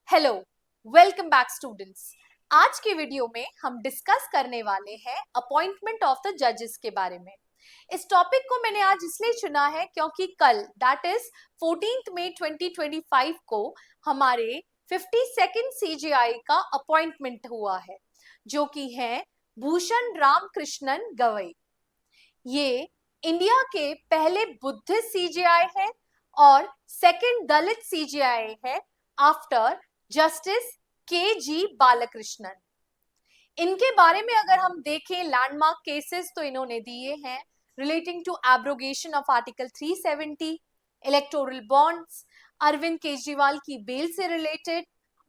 Hello, welcome back students. आज के video में हम डिस्कस करने वाले हैं अपॉइंटमेंट ऑफ द जजेस के बारे में। इस टॉपिक को मैंने आज इसलिए चुना है क्योंकि कल दैट इज 14 मई 2025 को हमारे 52nd सीजीआई का अपॉइंटमेंट हुआ है, जो कि है भूषण रामकृष्णन गवई। ये इंडिया के पहले बुद्धिस्ट सीजीआई है और सेकंड दलित सीजीआई है आफ्टर जस्टिस के जी बालकृष्णन। इनके बारे में अगर हम देखें लैंडमार्क केसेस तो इन्होंने दिए हैं relating to abrogation of article 370, electoral bonds, Arvind Kejriwal की बेल से रिलेटेड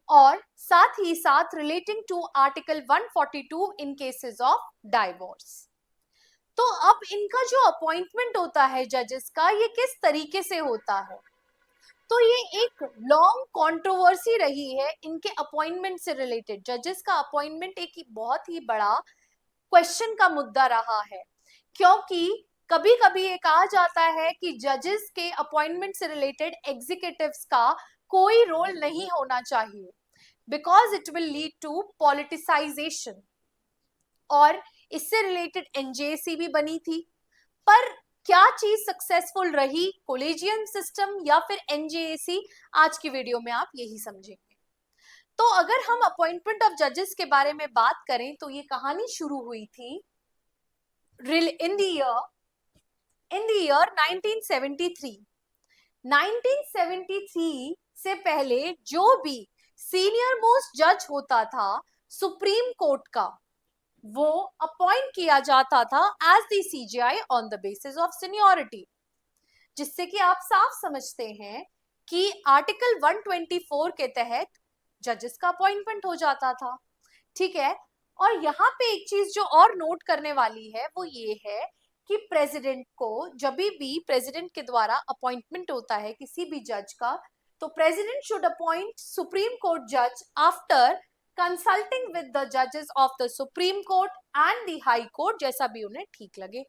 और साथ ही साथ relating to article 142 in cases of divorce. तो अब इनका जो अपॉइंटमेंट होता है जजेस का, ये किस तरीके से होता है? तो ये एक लॉन्ग कंट्रोवर्सी रही है इनके अपॉइंटमेंट से रिलेटेड। जजेस का अपॉइंटमेंट एक बहुत ही बड़ा क्वेश्चन का मुद्दा रहा है, क्योंकि कभी कभी ये कहा जाता है कि जजेस के अपॉइंटमेंट से रिलेटेड एग्जीक्यूटिव्स का कोई रोल नहीं होना चाहिए because it will lead to politicisation. और इससे रिलेटेड एनजेसी भी बनी थी, पर क्या चीज सक्सेसफुल रही, कॉलेजियम सिस्टम या फिर एनजेसी? आज की वीडियो में आप यही समझेंगे। तो अगर हम अपॉइंटमेंट ऑफ जजेस के बारे में बात करें तो ये कहानी शुरू हुई थी इन द ईयर 1973। 1973 से पहले जो भी सीनियर मोस्ट जज होता था सुप्रीम कोर्ट का, वो अपॉइंट किया जाता था as the CGI on the basis of seniority, जिससे कि आप साफ समझते हैं कि आर्टिकल 124 के तहत जजेस का अपॉइंटमेंट हो जाता था। ठीक है। और यहाँ पे एक चीज जो और नोट करने वाली है वो ये है कि प्रेसिडेंट को जब भी प्रेसिडेंट के द्वारा अपॉइंटमेंट होता है किसी भी जज का, तो president should appoint supreme court जज आफ्टर कंसल्टिंग विद द जजेस of the supreme court and the high court, जैसा भी उन्हें ठीक लगे।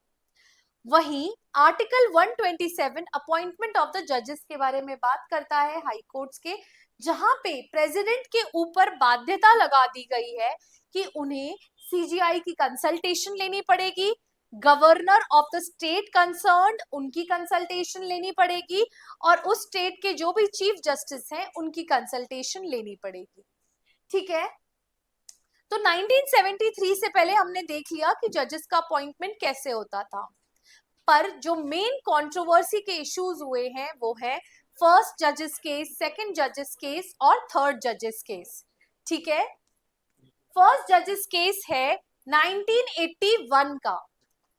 वहीं आर्टिकल 127 अपॉइंटमेंट ऑफ द जजेस के बारे में बात करता है हाई कोर्ट्स के, जहां पे प्रेसिडेंट के ऊपर बाध्यता लगा दी गई है कि उन्हें सीजीआई की कंसल्टेशन लेनी पड़ेगी, governor of the state concerned उनकी कंसल्टेशन लेनी पड़ेगी और उस स्टेट के जो भी चीफ जस्टिस हैं उनकी कंसल्टेशन लेनी पड़ेगी। ठीक है। तो 1973 से पहले हमने देख लिया कि जजेस का अपॉइंटमेंट कैसे होता था, पर जो मेन कंट्रोवर्सी के इश्यूज हुए हैं वो है फर्स्ट जजेस केस, सेकंड जजेस केस और थर्ड जजेस केस। ठीक है। फर्स्ट जजेस केस है 1981 का।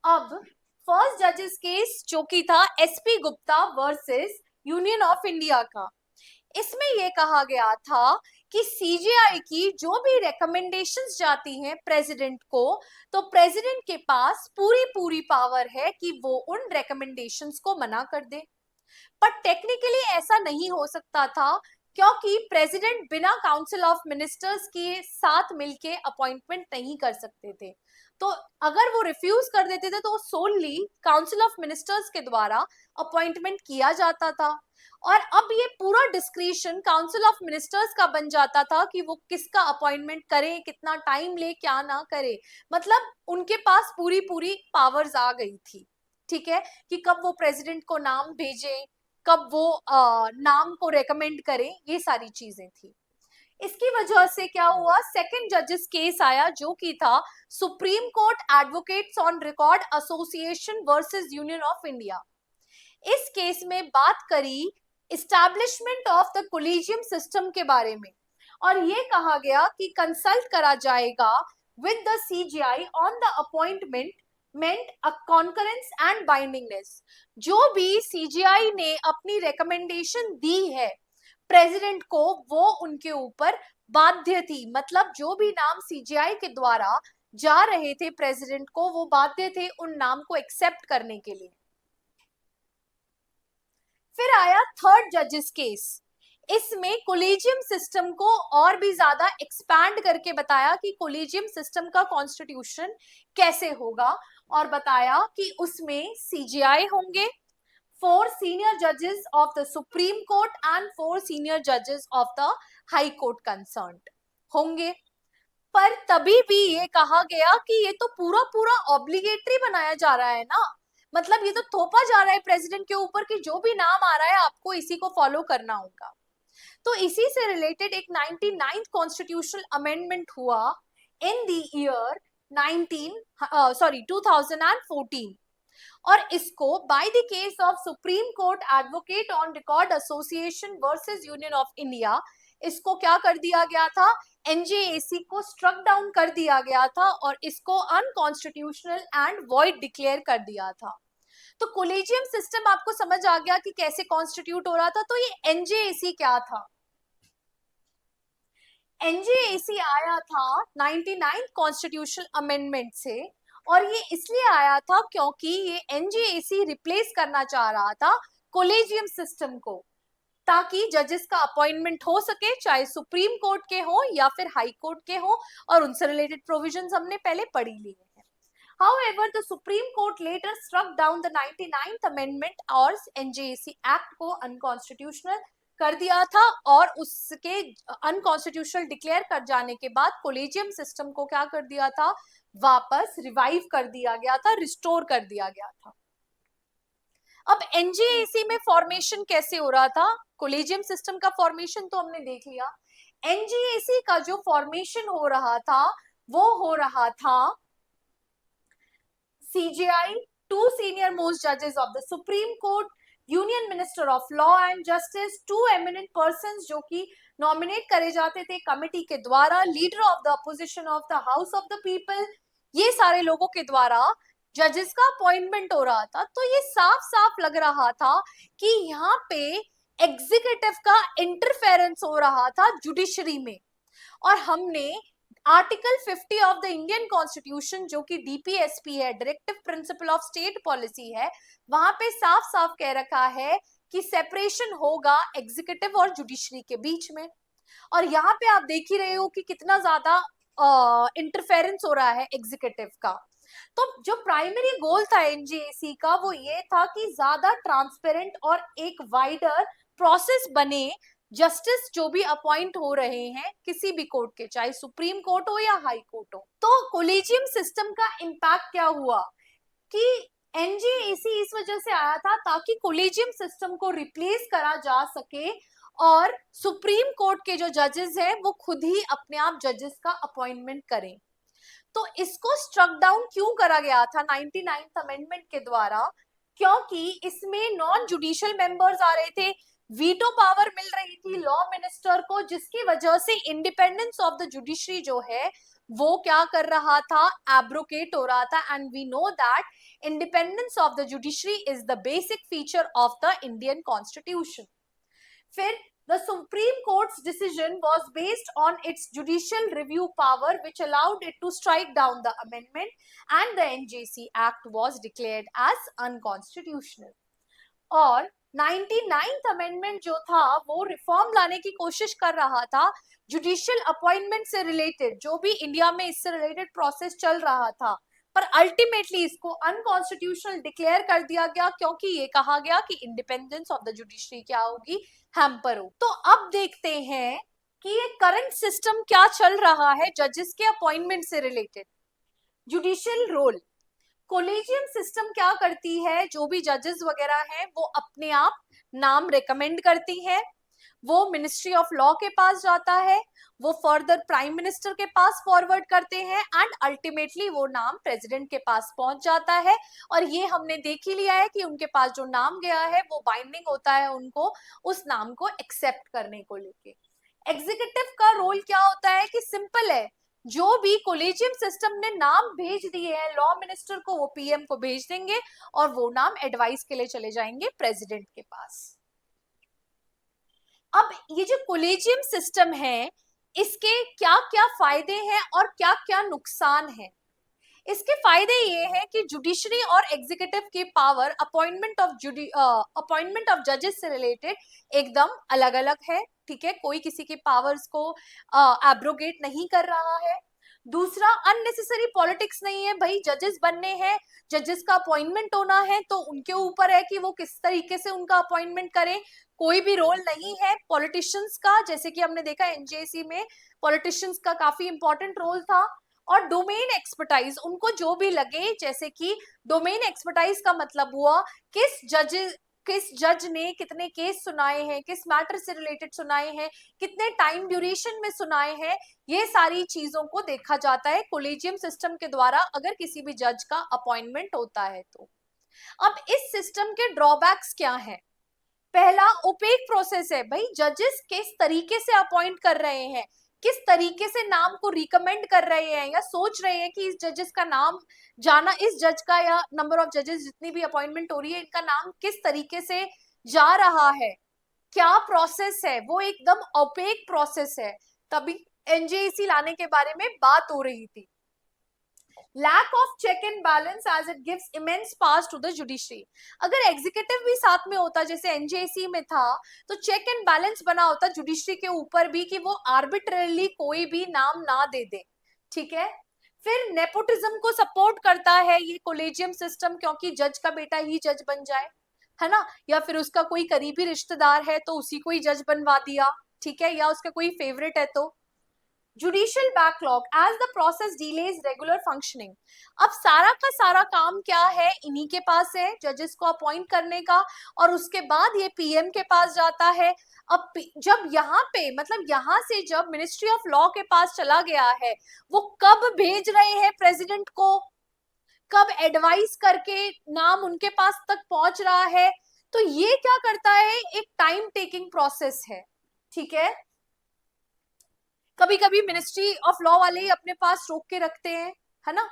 अब फर्स्ट जजेस केस जो कि था SP Gupta versus union of India का, इसमें यह कहा गया था कि सीजीआई की जो भी रिकमेंडेशंस जाती हैं प्रेसिडेंट को, तो प्रेसिडेंट के पास पूरी पूरी पावर है कि वो उन रिकमेंडेशंस को मना कर दे। पर टेक्निकली ऐसा नहीं हो सकता था क्योंकि प्रेसिडेंट बिना काउंसिल ऑफ मिनिस्टर्स के साथ मिलके अपॉइंटमेंट नहीं कर सकते थे। तो अगर वो रिफ्यूज कर देते थे तो सोलली काउंसिल ऑफ मिनिस्टर्स के द्वारा अपॉइंटमेंट किया जाता था। और अब ये पूरा डिस्क्रिशन काउंसिल ऑफ मिनिस्टर्स का बन जाता था कि वो किसका अपॉइंटमेंट करे, कितना टाइम ले, क्या ना करे। मतलब उनके पास पूरी पूरी पावर्स आ गई थी। ठीक है, कि कब वो प्रेसिडेंट को नाम भेजे, कब वो नाम को रेकमेंड करें, ये सारी चीजें थी। इसकी वजह से क्या हुआ, सेकंड जजेस केस आया जो कि था supreme court advocates on record association versus union of India. इस केस में बात करी establishment of the collegium system के बारे में, और ये कहा गया कि कंसल्ट करा जाएगा with the CGI on the appointment मेंट अ कॉन्करेंस एंड बाइंडिंगनेस। जो भी सीजीआई ने अपनी रिकमेंडेशन दी है प्रेसिडेंट को, वो उनके ऊपर बाध्य थी। मतलब जो भी नाम सीजीआई के द्वारा जा रहे थे प्रेसिडेंट को, वो बाध्य थे उन नाम को एक्सेप्ट करने के लिए। फिर आया थर्ड जजेस केस। इसमें कोलिजियम सिस्टम को और भी ज्यादा एक्सपैंड करके बताया कि कोलिजियम सिस्टम का कॉन्स्टिट्यूशन कैसे होगा, और बताया कि उसमें सीजीआई होंगे, 4 senior judges of the Supreme Court and 4 senior judges of the High Court concerned होंगे। पर तभी भी ये कहा गया कि ये तो पूरा पूरा ऑब्लिगेटरी बनाया जा रहा है ना, मतलब ये तो थोपा जा रहा है प्रेसिडेंट के ऊपर कि जो भी नाम आ रहा है आपको इसी को फॉलो करना होगा। तो इसी से रिलेटेड एक 99th कॉन्स्टिट्यूशनल अमेंडमेंट हुआ इन द ईयर 2014, और इसको by the case of supreme court advocate on record association versus union of India, इसको क्या कर दिया गया था, एनजेएसी को स्ट्रक डाउन कर दिया गया था और इसको अनकॉन्स्टिट्यूशनल एंड वॉइड डिक्लेयर कर दिया था। तो कोलेजियम सिस्टम आपको समझ आ गया कि कैसे कॉन्स्टिट्यूट हो रहा था। तो ये एनजेएसी क्या था? एनजेएसी आया था 99th कॉन्स्टिट्यूशनल अमेंडमेंट से, और ये इसलिए आया था क्योंकि ये एनजेएसी रिप्लेस करना चाह रहा था कोलेजियम सिस्टम को, ताकि जजेस का अपॉइंटमेंट हो सके, चाहे सुप्रीम कोर्ट के हो या फिर हाई कोर्ट के हो, और उनसे रिलेटेड प्रोविजंस हमने पहले पढ़ी लिए हैं। However, the Supreme Court later struck down the 99th Amendment और NJAC Act को unconstitutional कर दिया था, और उसके अनकॉन्स्टिट्यूशनल डिक्लेयर कर जाने के बाद कोलेजियम सिस्टम को क्या कर दिया था, वापस रिवाइव कर दिया गया था, रिस्टोर कर दिया गया था। अब एनजेएसी में फॉर्मेशन कैसे हो रहा था? कोलेजियम सिस्टम का फॉर्मेशन तो हमने देख लिया, एनजेएसी का जो फॉर्मेशन हो रहा था वो हो रहा था CJI, 2 senior most judges of the Supreme Court, union minister of law and justice, 2 eminent persons जो कि नॉमिनेट करे जाते थे कमिटी के द्वारा, leader of the opposition of the house of the people, ये सारे लोगों के द्वारा जजेस का अपॉइंटमेंट हो रहा था। तो ये साफ साफ लग रहा था कि यहाँ पे एग्जीक्यूटिव का इंटरफेरेंस हो रहा था जुडिशरी में। और हमने article 50 of the Indian constitution, जो कि डीपीएसपी है, directive principle of state policy है, वहां पे साफ साफ कह रखा है कि सेपरेशन होगा एग्जीक्यूटिव और जुडिशरी के बीच में। और यहाँ पे आप देख ही रहे हो कि कितना ज्यादा इंटरफेरेंस हो रहा है एग्जीक्यूटिव का। तो जो प्राइमरी गोल था एनजेएसी का वो ये था कि ज्यादा ट्रांसपेरेंट और एक वाइडर प्रोसेस बने, जस्टिस जो भी अपॉइंट हो रहे हैं किसी भी कोर्ट के, चाहे सुप्रीम कोर्ट हो या हाई कोर्ट हो। तो कोलेजियम सिस्टम का इम्पैक्ट क्या हुआ कि एनजेएसी इस वजह से आया था ताकि कोलेजियम सिस्टम को रिप्लेस करा जा सके और सुप्रीम कोर्ट के जो जजेस हैं वो खुद ही अपने आप जजेस का अपॉइंटमेंट करें। तो इसको स्ट्रक डाउन क्यों करा गया था 99th अमेंडमेंट के द्वारा? क्योंकि इसमें नॉन जुडिशियल मेंबर्स आ रहे थे, वीटो पावर मिल रही थी लॉ मिनिस्टर को, जिसकी वजह से इंडिपेंडेंस ऑफ द जुडिशरी जो है वो क्या कर रहा था, एब्रोकेट हो रहा था। And we know that independence of the judiciary is the basic feature of the Indian constitution. फिर the Supreme Court's decision was based on its judicial review power, which allowed it to strike down the amendment, and the NJC Act was declared as unconstitutional. और 99th amendment जो था वो reform लाने की कोशिश कर रहा था जुडिशियल अपॉइंटमेंट से रिलेटेड, जो भी इंडिया में इससे रिलेटेड प्रोसेस चल रहा था, पर अल्टीमेटली इसको अनकॉन्स्टिट्यूशनल डिक्लेयर कर दिया गया क्योंकि ये कहा गया कि इंडिपेंडेंस ऑफ द जुडिशरी क्या होगी, हैम्पर हो। तो अब देखते हैं कि ये करंट सिस्टम क्या चल रहा है जजेस के अपॉइंटमेंट से related. Judicial role, collegium system क्या करती है, जो भी जजेस वगैरह हैं वो अपने आप नाम रेकमेंड करती हैं, वो मिनिस्ट्री ऑफ लॉ के पास जाता है, वो फर्दर प्राइम मिनिस्टर के पास फॉरवर्ड करते हैं, एंड अल्टीमेटली वो नाम प्रेसिडेंट के पास पहुंच जाता है। और ये हमने देख ही लिया है कि उनके पास जो नाम गया है वो बाइंडिंग होता है उनको उस नाम को एक्सेप्ट करने को लेके। एग्जीक्यूटिव का रोल क्या होता है कि सिंपल है, जो भी कोलेजियम सिस्टम ने नाम भेज दिए हैं लॉ मिनिस्टर को, वो पीएम को भेज देंगे और वो नाम एडवाइस के लिए चले जाएंगे प्रेसिडेंट के पास। अब ये जो कोलेजियम सिस्टम है इसके क्या क्या फायदे हैं और क्या क्या नुकसान है? इसके फायदे ये हैं कि जुडिशरी और एग्जीक्यूटिव की पावर अपॉइंटमेंट ऑफ जजेस से रिलेटेड एकदम अलग अलग है, ठीक है, कोई किसी की पावर्स को एब्रोगेट नहीं कर रहा है। दूसरा, अननेसेसरी पॉलिटिक्स नहीं है भाई, जजेस बनने हैं, जजेस का अपॉइंटमेंट होना है तो उनके ऊपर है कि वो किस तरीके से उनका अपॉइंटमेंट करें, कोई भी रोल नहीं है पॉलिटिशियंस का, जैसे कि हमने देखा एनजेसी में पॉलिटिशियंस का काफी इंपॉर्टेंट रोल था। और डोमेन एक्सपर्टाइज, उनको जो भी लगे, जैसे कि डोमेन एक्सपर्टाइज का मतलब हुआ किस जज ने कितने केस सुनाए हैं, किस मैटर से रिलेटेड सुनाए हैं, कितने टाइम ड्यूरेशन में सुनाए हैं, ये सारी चीजों को देखा जाता है कोलेजियम सिस्टम के द्वारा अगर किसी भी जज का अपॉइंटमेंट होता है तो। अब इस सिस्टम के ड्रॉबैक्स क्या हैं? पहला, ओपेक प्रोसेस है भाई, जजेस किस तरीके से अपॉइंट कर रहे हैं, किस तरीके से नाम को रिकमेंड कर रहे हैं या सोच रहे हैं कि इस जजेस का नाम जाना, इस जज का या नंबर ऑफ जजेस जितनी भी अपॉइंटमेंट हो रही है इनका नाम किस तरीके से जा रहा है, क्या प्रोसेस है, वो एकदम ओपेक प्रोसेस है। तभी एनजेसी लाने के बारे में बात हो रही थी। Lack of check and balance as it gives immense pass to the judiciary. अगर एग्जीक्यूटिव भी साथ में होता जैसे एनजेसी में था, तो चेक एंड बैलेंस बना होता जुडिशरी के ऊपर भी कि वो आर्बिट्ररली कोई भी नाम ना दे दे, ठीक है। फिर नेपोटिज्म को सपोर्ट करता है ये कोलेजियम सिस्टम, क्योंकि जज का बेटा ही जज बन जाए, है ना, या फिर उसका कोई करीबी रिश्तेदार है तो उसी को ही जज बनवा दिया, ठीक है, या उसका कोई फेवरेट है तो। Judicial backlog as the process delays regular functioning. अब सारा का सारा काम क्या है, इन्हीं के पास है, जजेस को अपॉइंट करने का, और उसके बाद ये पीएम के पास जाता है। अब जब यहाँ पे मतलब यहाँ से जब मिनिस्ट्री ऑफ लॉ के पास चला गया है, वो कब भेज रहे हैं प्रेसिडेंट को, कब एडवाइस करके नाम उनके पास तक पहुंच रहा है, तो ये क्या करता है, एक टाइम टेकिंग प्रोसेस है, ठीक है। कभी कभी मिनिस्ट्री ऑफ लॉ वाले ही अपने पास रोक के रखते हैं, है ना।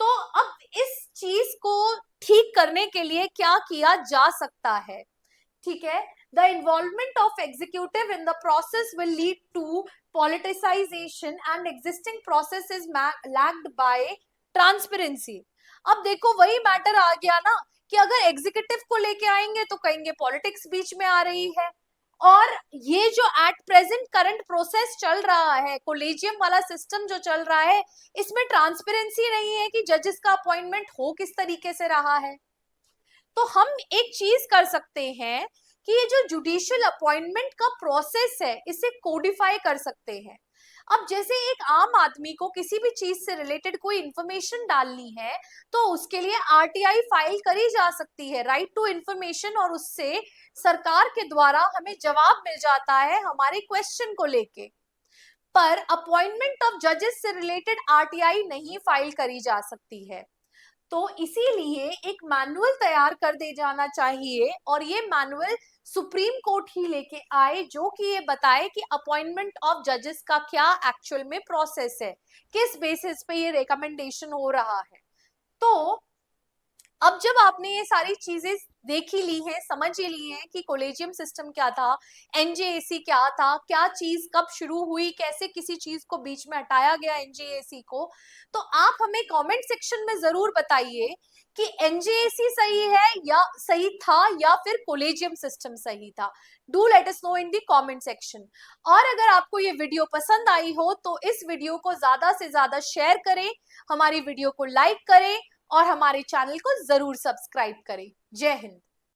तो अब इस चीज को ठीक करने के लिए क्या किया जा सकता है, ठीक है। The involvement of executive in the process will lead to politicisation and existing process is lagged by transparency. अब देखो वही मैटर आ गया ना, कि अगर एग्जीक्यूटिव को लेके आएंगे तो कहेंगे पॉलिटिक्स बीच में आ रही है, और ये जो एट प्रेजेंट करंट प्रोसेस चल रहा है, कोलेजियम वाला सिस्टम जो चल रहा है, इसमें ट्रांसपेरेंसी नहीं है कि जजेस का अपॉइंटमेंट हो किस तरीके से रहा है। तो हम एक चीज कर सकते हैं कि ये जो जुडिशियल अपॉइंटमेंट का प्रोसेस है इसे कोडिफाई कर सकते हैं। अब जैसे एक आम आदमी को किसी भी चीज से रिलेटेड कोई इंफॉर्मेशन डालनी है तो उसके लिए आरटीआई फाइल करी जा सकती है, राइट टू इंफॉर्मेशन, और उससे सरकार के द्वारा हमें जवाब मिल जाता है हमारे क्वेश्चन को लेके। पर अपॉइंटमेंट ऑफ जजेस से रिलेटेड आरटीआई नहीं फाइल करी जा सकती है, तो इसीलिए एक मैनुअल तैयार कर दे जाना चाहिए, और ये मैनुअल सुप्रीम कोर्ट ही लेके आए जो कि ये बताए कि अपॉइंटमेंट ऑफ जजेस का क्या एक्चुअल में प्रोसेस है, किस बेसिस पे ये रिकमेंडेशन हो रहा है। तो अब जब आपने ये सारी चीजें देख ही ली हैं, समझ ही ली हैं कि कोलेजियम सिस्टम क्या था, एनजेएसी क्या था, क्या चीज कब शुरू हुई, कैसे किसी चीज को बीच में हटाया गया एनजेएसी को, तो आप हमें कमेंट सेक्शन में जरूर बताइए कि एनजेएसी सही है या सही था या फिर कोलेजियम सिस्टम सही था। Do let us know in the comment section. और अगर आपको ये वीडियो पसंद आई हो तो इस वीडियो को ज्यादा से ज्यादा शेयर करें, हमारी वीडियो को लाइक करें और हमारे चैनल को जरूर सब्सक्राइब करें। जय हिंद।